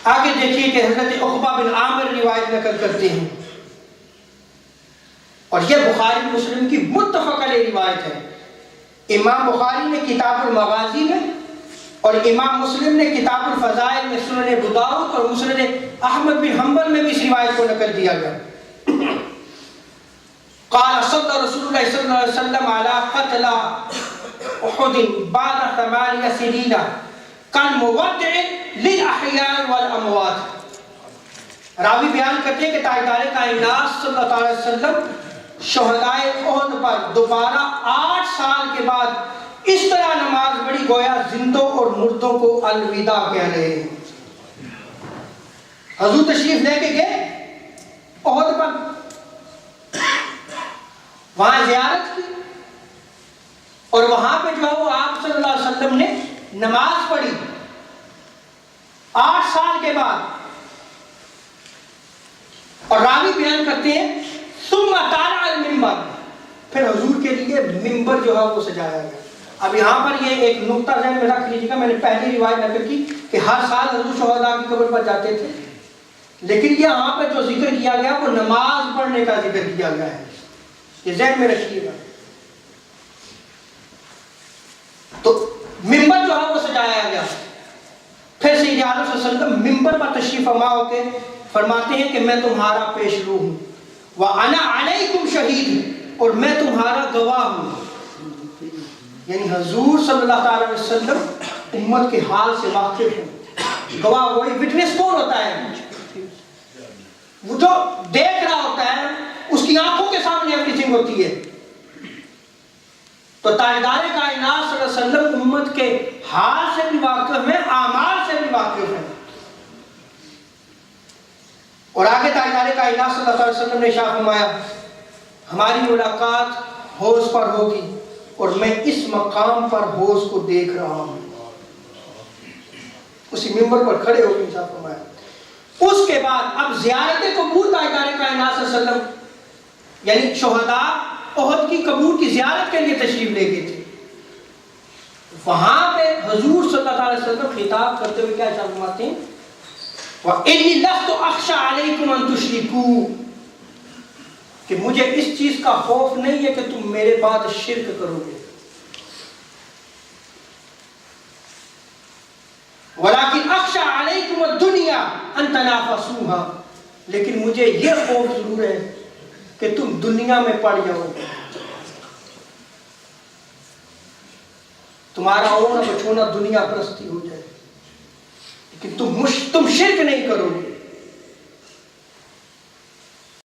آگے دیکھیے کہ حضرت عقبہ بن عامر روایت نقل کرتے ہیں، اور یہ بخاری مسلم کی متفق علیہ روایت ہے۔ امام بخاری نے کتاب المغازی میں اور امام مسلم نے کتاب الفضائل میں سنن ابو داؤد اور مسند احمد بن حنبل میں بھی اس روایت کو نقل دیا گیا۔ قال صلی رسول اللہ صلی اللہ علیہ وسلم علی قتل احد بعد 8 سنین کالمودع للاحیاء والاموات۔ راوی بیان کرتے ہیں کہ تاجدار کائنات صلی اللہ علیہ وسلم شہدائے احد پر دوبارہ 8 سال کے بعد اس طرح نماز پڑھی گویا زندوں اور مردوں کو الوداع کہہ رہے ہیں۔ حضور تشریف لے کے گئے احد پر، وہاں زیارت کی، اور وہاں پہ جو ہے وہ آپ صلی اللہ علیہ وسلم نے نماز پڑھی 8 سال کے بعد۔ اور راوی بیان کرتے ہیں ثم طالع المنبر، پھر حضور کے لیے منبر جو ہے وہ سجایا گیا۔ اب یہاں پر یہ ایک نقطہ ذہن میں رکھ لیجیے گا، میں نے پہلی روایت نقل کی کہ ہر سال حضور شہداء کی قبر پر جاتے تھے، لیکن یہاں پہ جو ذکر کیا گیا وہ نماز پڑھنے کا ذکر کیا گیا ہے، یہ ذہن میں رکھیے گا۔ تو منبر جو ہے وہ سجایا گیا۔ پھر سید عالم صلی اللہ علیہ وسلم منبر پر تشریف فرما ہو کے فرماتے ہیں کہ میں تمہارا پیش رو ہوں، وَأَنَا عَلَيْكُمْ شَهِيدٌ، اور میں تمہارا گواہ ہوں۔ یعنی حضور صلی اللہ تعالی علیہ وسلم امت کے حال سے واقف ہیں۔ گواہ وہی، وٹنس کون ہوتا ہے؟ وہ جو دیکھ رہا ہوتا ہے، اس کی آنکھوں کے سامنے ایوری تھنگ ہوتی ہے۔ تو تاجدار کائنات صلی اللہ علیہ وسلم امت کے حال سے بھی واقف ہیں، اعمال سے بھی واقف ہیں۔ اور آگے تاجدار کائنات صلی اللہ علیہ وسلم نے ارشاد فرمایا ہماری ملاقات حوض پر ہوگی اور میں اس مقام پر حوض کو دیکھ رہا ہوں۔ اسی منبر پر کھڑے ہو کے ارشاد فرمایا۔ اس کے بعد اب زیارت قبور تاجدار کائنات صلی اللہ علیہ وسلم یعنی شہداء احد کی قبور کی زیارت کے لیے تشریف لے گئے تھے۔ وہاں پہ حضور صلی اللہ علیہ وسلم خطاب کرتے ہوئے کیا ارشاد فرماتے ہیں؟ وَإِنِّي لَسْتُ أَخْشَىٰ عَلَيْكُمْ أَن تُشْرِكُوا، کہ مجھے اس چیز کا خوف نہیں ہے کہ تم میرے بعد شرک کرو گے، وَلَكِنْ أَخْشَىٰ عَلَيْكُمُ الدُّنْيَا أَن تَنَافَسُوهَا، لیکن مجھے یہ خوف ضرور ہے کہ تم دنیا میں پڑ جاؤ گے، تمہارا ہونا بچھونا دنیا پرستی ہو جائے، لیکن تم شرک نہیں کرو گے۔